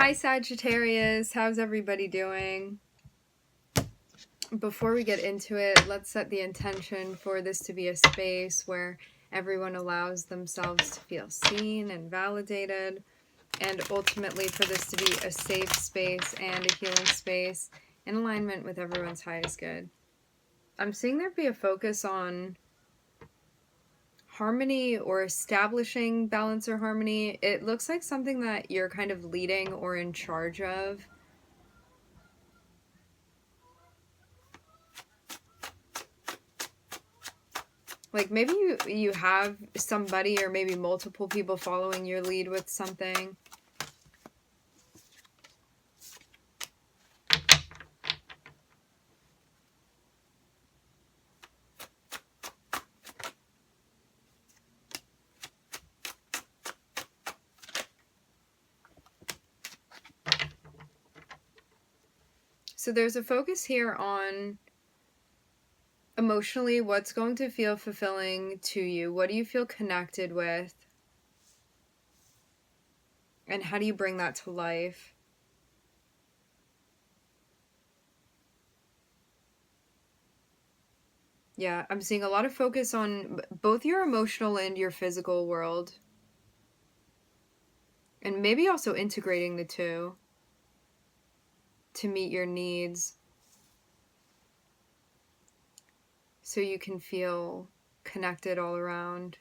Hi Sagittarius, how's everybody doing? Before we get into it, let's set the intention for this to be a space where everyone allows themselves to feel seen and validated, and ultimately for this to be a safe space and a healing space in alignment with everyone's highest good. I'm seeing there be a focus on harmony or establishing balance or harmony. It looks like something that you're kind of leading or in charge of. Like maybe you have somebody or maybe multiple people following your lead with something. So there's a focus here on emotionally what's going to feel fulfilling to you. What do you feel connected with? And how do you bring that to life? Yeah, I'm seeing a lot of focus on both your emotional and your physical world. And maybe also integrating the two to meet your needs so you can feel connected all around.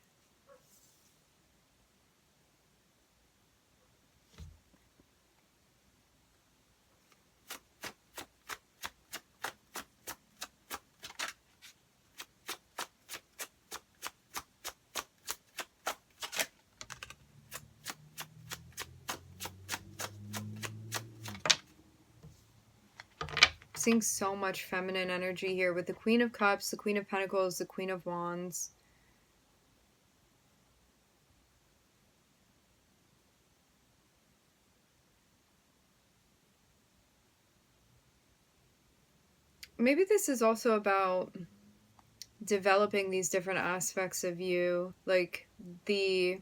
Seeing so much feminine energy here with the Queen of Cups, the Queen of Pentacles, the Queen of Wands. Maybe this is also about developing these different aspects of you, like the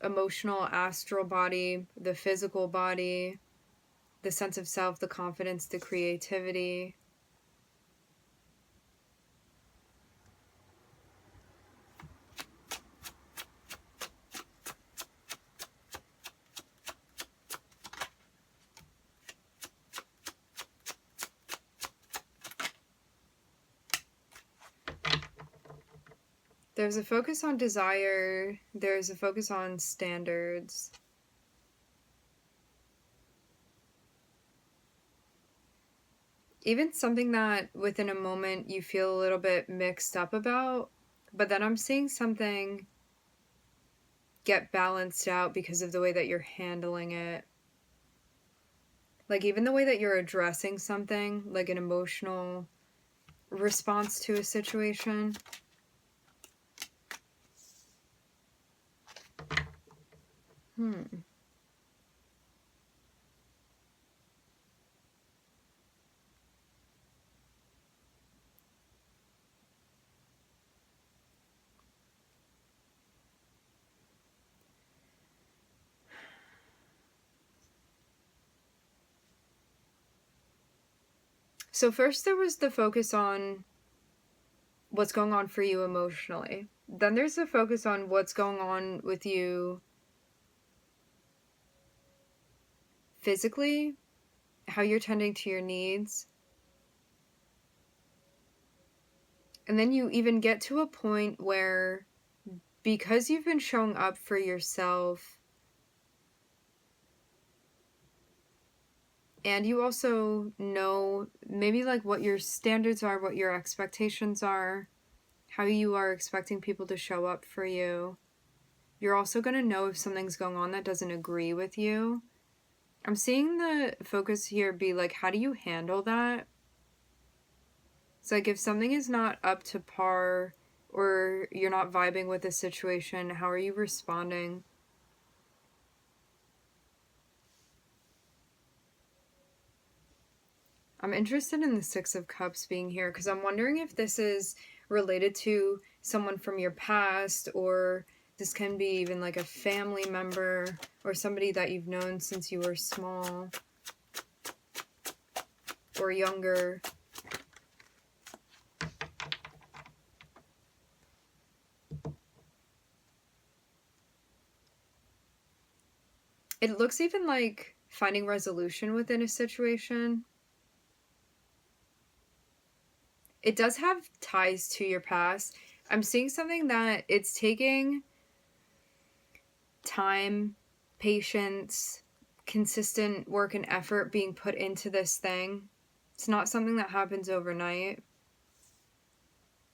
emotional astral body, the physical body, the sense of self, the confidence, the creativity. There's a focus on desire. There's a focus on standards. Even something that within a moment you feel a little bit mixed up about, but then I'm seeing something get balanced out because of the way that you're handling it. Like even the way that you're addressing something, like an emotional response to a situation. So first there was the focus on what's going on for you emotionally. Then there's the focus on what's going on with you physically, how you're tending to your needs. And then you even get to a point where, because you've been showing up for yourself, and you also know maybe like what your standards are, what your expectations are, how you are expecting people to show up for you. You're also going to know if something's going on that doesn't agree with you. I'm seeing the focus here be like, how do you handle that? It's like if something is not up to par or you're not vibing with the situation, how are you responding? I'm interested in the Six of Cups being here because I'm wondering if this is related to someone from your past, or This can be even like a family member or somebody that you've known since you were small or younger. It looks even like finding resolution within a situation. It does have ties to your past. I'm seeing something that it's taking time, patience, consistent work and effort being put into this thing. It's not something that happens overnight.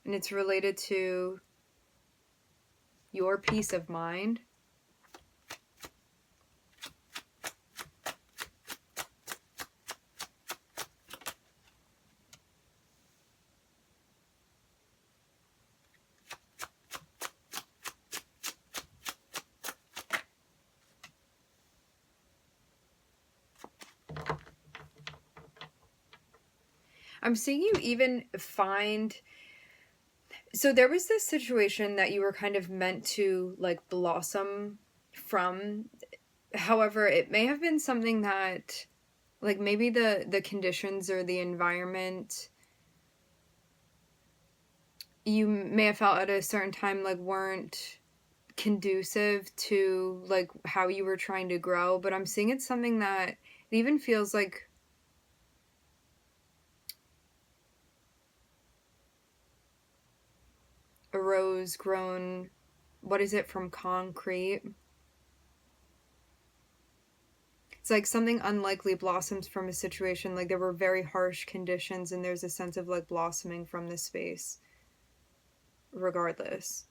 And it's related to your peace of mind. I'm seeing you even find... So there was this situation that you were kind of meant to like blossom from. However, it may have been something that like maybe the conditions or the environment you may have felt at a certain time like weren't conducive to like how you were trying to grow. But I'm seeing it's something that it even feels like a rose grown, what is it, from concrete? It's like something unlikely blossoms from a situation. Like there were very harsh conditions and there's a sense of like blossoming from this space regardless.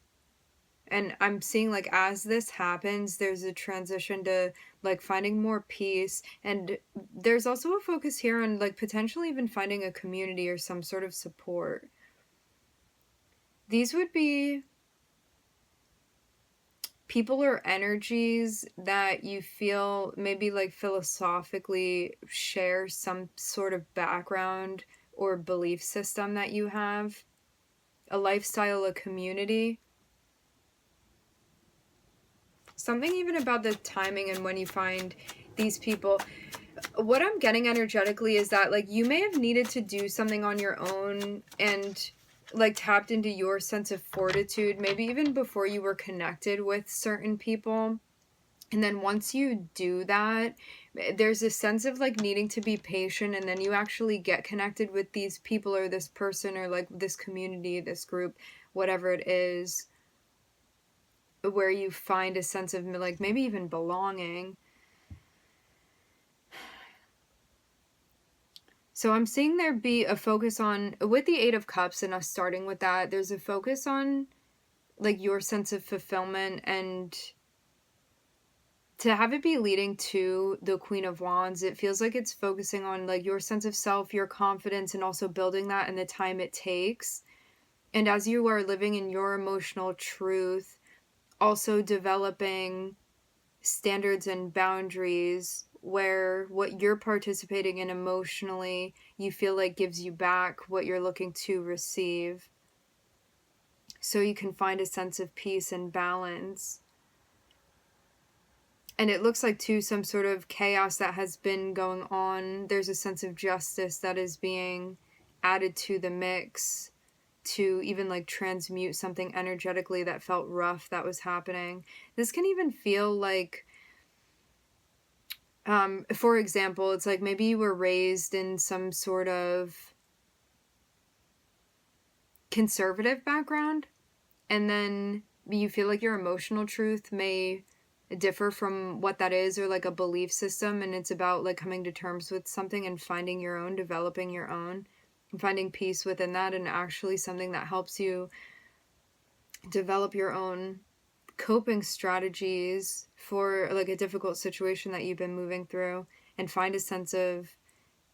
And I'm seeing like as this happens, there's a transition to like finding more peace. And there's also a focus here on like potentially even finding a community or some sort of support. These would be people or energies that you feel maybe like philosophically share some sort of background or belief system that you have, a lifestyle, a community. Something even about the timing and when you find these people. What I'm getting energetically is that like you may have needed to do something on your own and like tapped into your sense of fortitude, maybe even before you were connected with certain people. And then once you do that, there's a sense of like needing to be patient, and then you actually get connected with these people or this person or like this community, this group, whatever it is, where you find a sense of like maybe even belonging. So I'm seeing there be a focus on, with the Eight of Cups and us starting with that, there's a focus on like your sense of fulfillment, and to have it be leading to the Queen of Wands, it feels like it's focusing on like your sense of self, your confidence, and also building that and the time it takes. And as you are living in your emotional truth, also developing standards and boundaries where what you're participating in emotionally, you feel like gives you back what you're looking to receive. So you can find a sense of peace and balance. And it looks like too some sort of chaos that has been going on. There's a sense of justice that is being added to the mix to even like transmute something energetically that felt rough that was happening. This can even feel like for example, it's like maybe you were raised in some sort of conservative background, and then you feel like your emotional truth may differ from what that is, or like a belief system, and it's about like coming to terms with something and finding your own, developing your own, and finding peace within that, and actually something that helps you develop your own coping strategies for like a difficult situation that you've been moving through, and find a sense of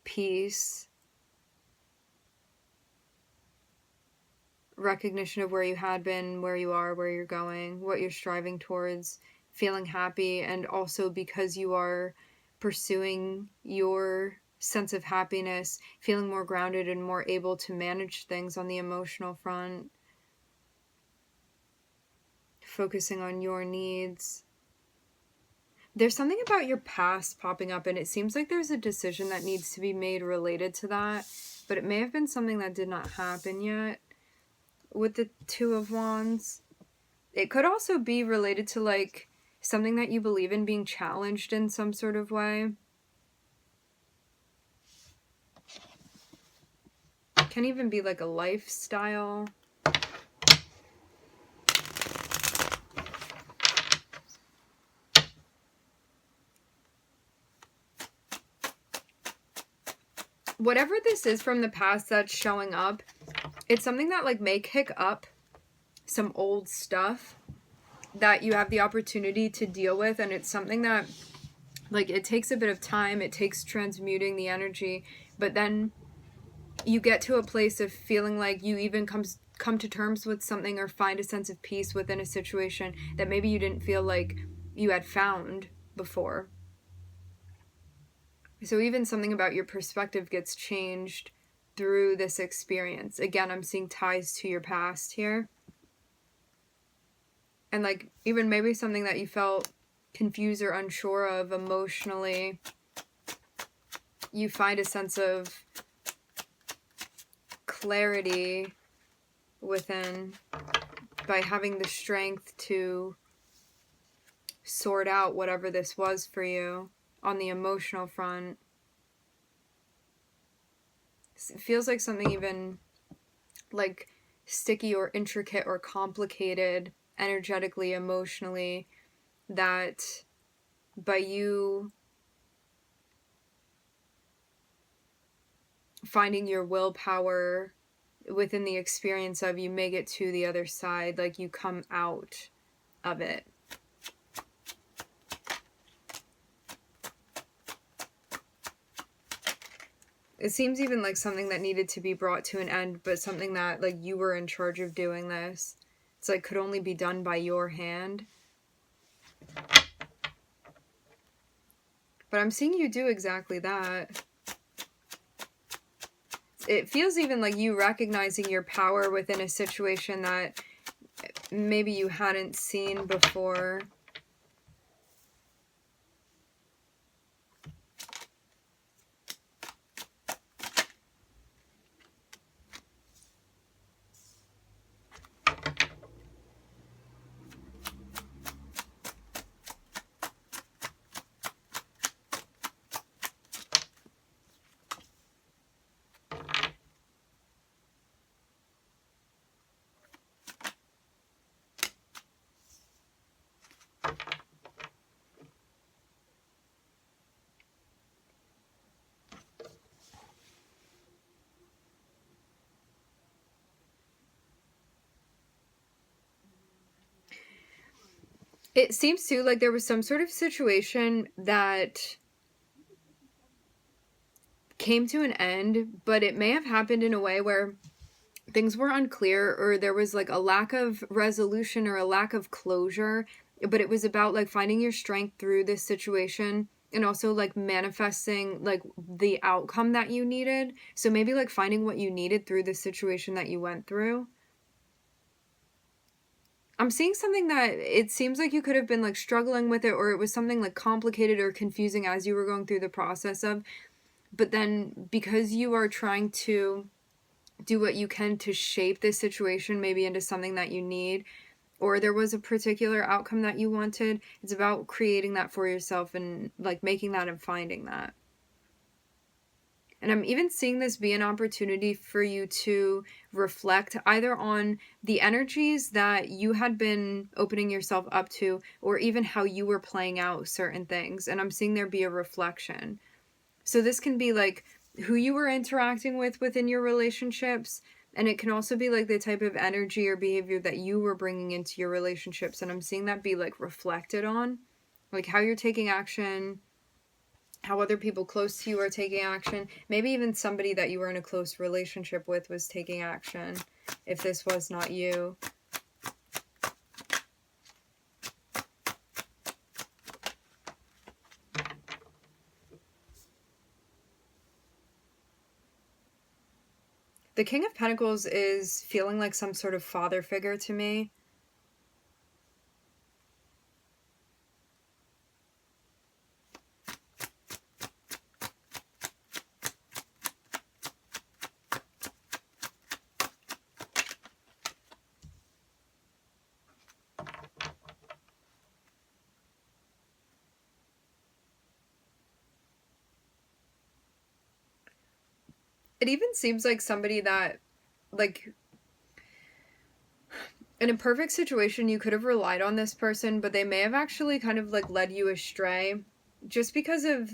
peace, recognition of where you had been, where you are, where you're going, what you're striving towards, feeling happy. And also because you are pursuing your sense of happiness, feeling more grounded and more able to manage things on the emotional front. focusing on your needs. There's something about your past popping up, and it seems like there's a decision that needs to be made related to that, but it may have been something that did not happen yet with the Two of Wands. It could also be related to like something that you believe in being challenged in some sort of way. Can even be like a lifestyle. Whatever this is from the past that's showing up, it's something that like may kick up some old stuff that you have the opportunity to deal with, and it's something that like it takes a bit of time, it takes transmuting the energy, but then you get to a place of feeling like you even come to terms with something or find a sense of peace within a situation that maybe you didn't feel like you had found before. So even something about your perspective gets changed through this experience. Again, I'm seeing ties to your past here. And like even maybe something that you felt confused or unsure of emotionally, you find a sense of clarity within by having the strength to sort out whatever this was for you on the emotional front. It feels like something even like sticky or intricate or complicated energetically, emotionally, that by you finding your willpower within the experience of, you make it to the other side, like you come out of it. It seems even like something that needed to be brought to an end, but something that like you were in charge of doing this. It's like could only be done by your hand. But I'm seeing you do exactly that. It feels even like you recognizing your power within a situation that maybe you hadn't seen before. It seems too like there was some sort of situation that came to an end, but it may have happened in a way where things were unclear or there was like a lack of resolution or a lack of closure, but it was about like finding your strength through this situation and also like manifesting like the outcome that you needed. So maybe like finding what you needed through the situation that you went through. I'm seeing something that it seems like you could have been like struggling with it, or it was something like complicated or confusing as you were going through the process of, but then because you are trying to do what you can to shape this situation maybe into something that you need, or there was a particular outcome that you wanted, it's about creating that for yourself and like making that and finding that. And I'm even seeing this be an opportunity for you to reflect either on the energies that you had been opening yourself up to, or even how you were playing out certain things. And I'm seeing there be a reflection. So this can be like who you were interacting with within your relationships. And it can also be like the type of energy or behavior that you were bringing into your relationships. And I'm seeing that be like reflected on, like how you're taking action, how other people close to you are taking action. Maybe even somebody that you were in a close relationship with was taking action if this was not you. The King of Pentacles is feeling like some sort of father figure to me. it even seems like somebody that, like, in a perfect situation, you could have relied on this person, but they may have actually kind of like led you astray just because of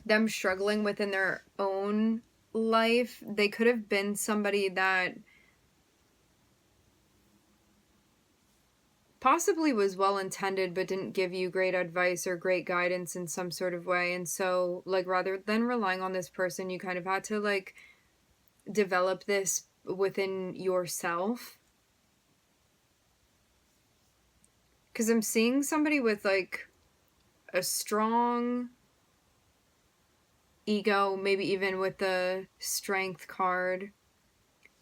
them struggling within their own life. They could have been somebody that possibly was well intended but didn't give you great advice or great guidance in some sort of way. And so, like, rather than relying on this person, you kind of had to like develop this within yourself. Because I'm seeing somebody with like a strong ego, maybe even with the strength card,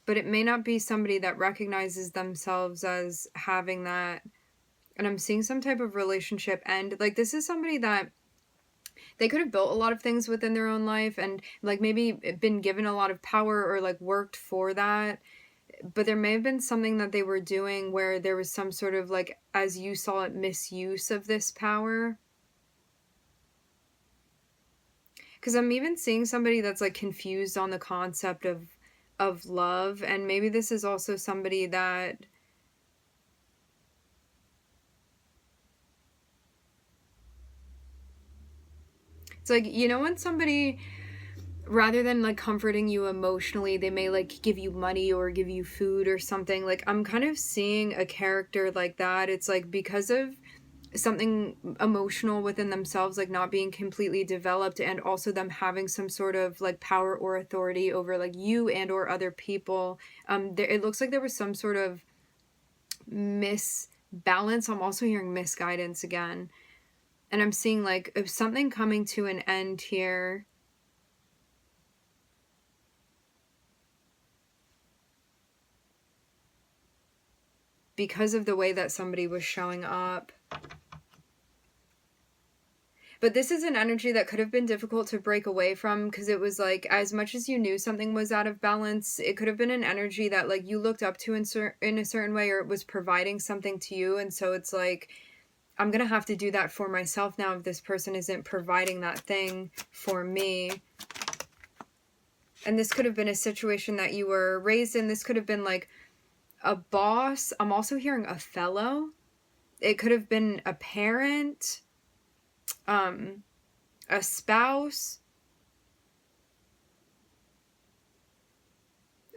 but it may not be somebody that recognizes themselves as having that. And I'm seeing some type of relationship end. Like, this is somebody that they could have built a lot of things within their own life and like maybe been given a lot of power or like worked for that, but there may have been something that they were doing where there was some sort of like, as you saw it, misuse of this power. Because I'm even seeing somebody that's like confused on the concept of love, and maybe this is also somebody that it's like, you know, when somebody, rather than like comforting you emotionally, they may like give you money or give you food or something. Like, I'm kind of seeing a character like that. It's like because of something emotional within themselves, like not being completely developed, and also them having some sort of like power or authority over like you and or other people. It looks like there was some sort of misbalance. I'm also hearing misguidance again, and I'm seeing like if something coming to an end here. Because of the way that somebody was showing up. But this is an energy that could have been difficult to break away from, because it was like, as much as you knew something was out of balance, it could have been an energy that like you looked up to in a certain way, or it was providing something to you. And so it's like, I'm going to have to do that for myself now if this person isn't providing that thing for me. And this could have been a situation that you were raised in. This could have been like a boss. I'm also hearing a fellow. It could have been a parent, a spouse,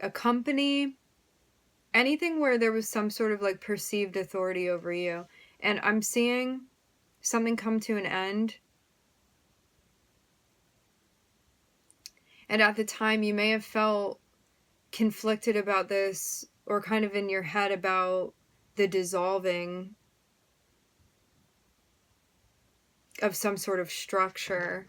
a company, anything where there was some sort of like perceived authority over you. And I'm seeing something come to an end. And at the time, you may have felt conflicted about this, or kind of in your head about the dissolving of some sort of structure.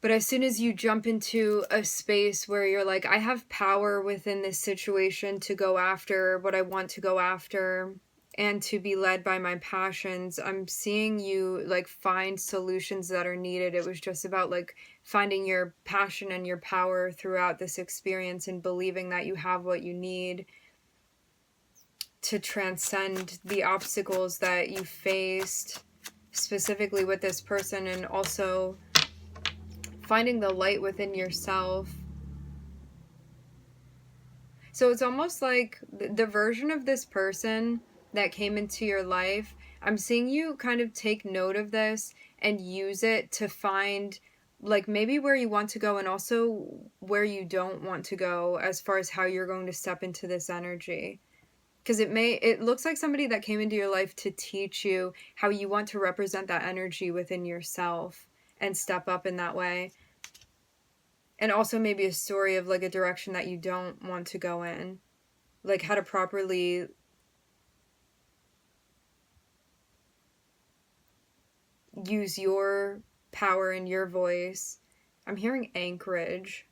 But as soon as you jump into a space where you're like, I have power within this situation to go after what I want to go after and to be led by my passions, I'm seeing you like find solutions that are needed. It was just about like finding your passion and your power throughout this experience and believing that you have what you need to transcend the obstacles that you faced, specifically with this person, and also finding the light within yourself. So it's almost like the version of this person that came into your life, I'm seeing you kind of take note of this and use it to find like maybe where you want to go and also where you don't want to go as far as how you're going to step into this energy. Because it looks like somebody that came into your life to teach you how you want to represent that energy within yourself and step up in that way. And also maybe a story of like a direction that you don't want to go in. Like how to properly use your power and your voice. I'm hearing anchorage.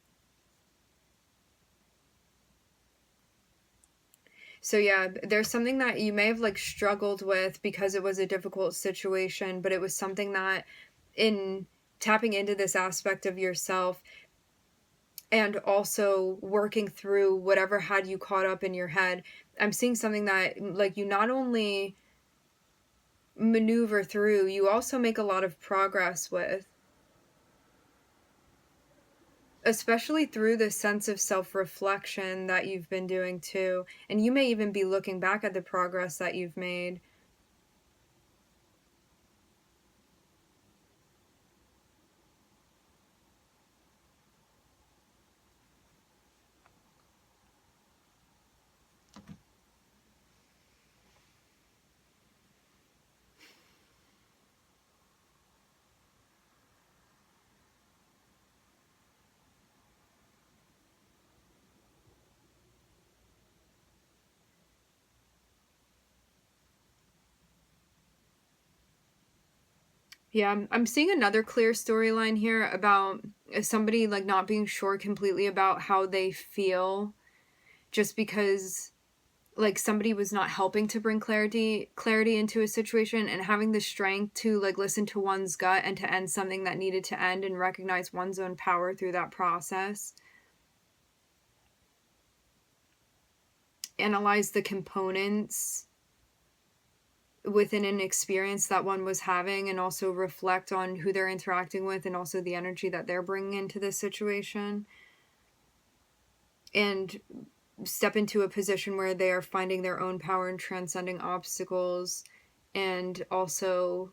So yeah, there's something that you may have like struggled with because it was a difficult situation, but it was something that in tapping into this aspect of yourself and also working through whatever had you caught up in your head, I'm seeing something that like you not only maneuver through, you also make a lot of progress with. especially through the sense of self-reflection that you've been doing too. And you may even be looking back at the progress that you've made. Yeah, I'm seeing another clear storyline here about somebody like not being sure completely about how they feel just because like somebody was not helping to bring clarity into a situation, and having the strength to like listen to one's gut and to end something that needed to end and recognize one's own power through that process. Analyze the components within an experience that one was having, and also reflect on who they're interacting with and also the energy that they're bringing into this situation, and step into a position where they are finding their own power and transcending obstacles, and also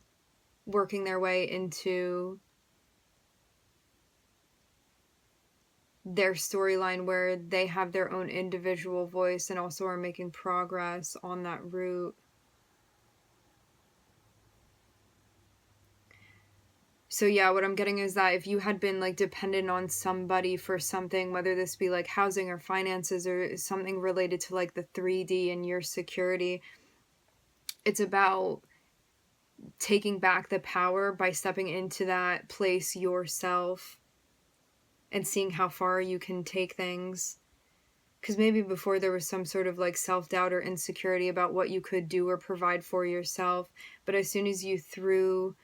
working their way into their storyline where they have their own individual voice and also are making progress on that route. So yeah, what I'm getting is that if you had been like dependent on somebody for something, whether this be like housing or finances or something related to like the 3D and your security, it's about taking back the power by stepping into that place yourself and seeing how far you can take things. Because maybe before there was some sort of like self-doubt or insecurity about what you could do or provide for yourself, but as soon as you threw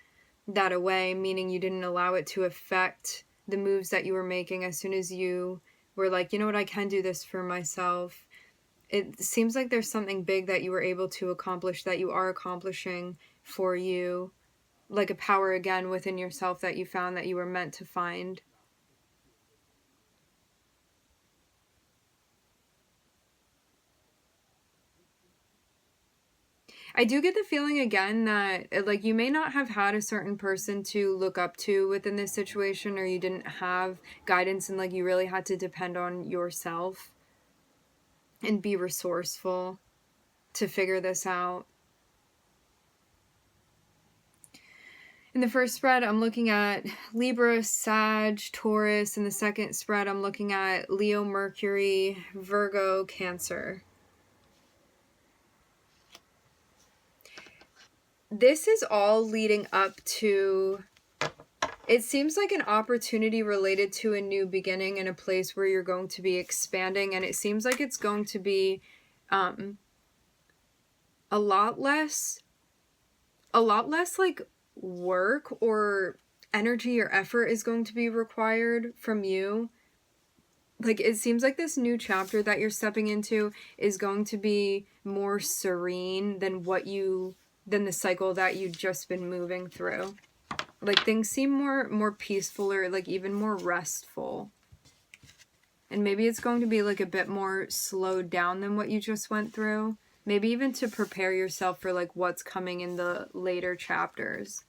that away, meaning you didn't allow it to affect the moves that you were making, as soon as you were like, you know what, I can do this for myself, it seems like there's something big that you were able to accomplish, that you are accomplishing for you, like a power again within yourself that you found that you were meant to find. I do get the feeling again that like you may not have had a certain person to look up to within this situation, or you didn't have guidance and like you really had to depend on yourself and be resourceful to figure this out. In the first spread, I'm looking at Libra, Sag, Taurus. In the second spread, I'm looking at Leo, Mercury, Virgo, Cancer. This is all leading up to, it seems like an opportunity related to a new beginning in a place where you're going to be expanding, and it seems like it's going to be a lot less like work or energy or effort is going to be required from you. Like it seems like this new chapter that you're stepping into is going to be more serene than the cycle that you've just been moving through. Like things seem more peaceful, or like even more restful. And maybe it's going to be like a bit more slowed down than what you just went through. Maybe even to prepare yourself for like what's coming in the later chapters.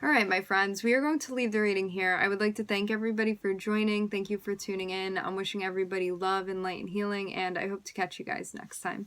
All right, my friends, we are going to leave the reading here. I would like to thank everybody for joining. Thank you for tuning in. I'm wishing everybody love and light and healing, and I hope to catch you guys next time.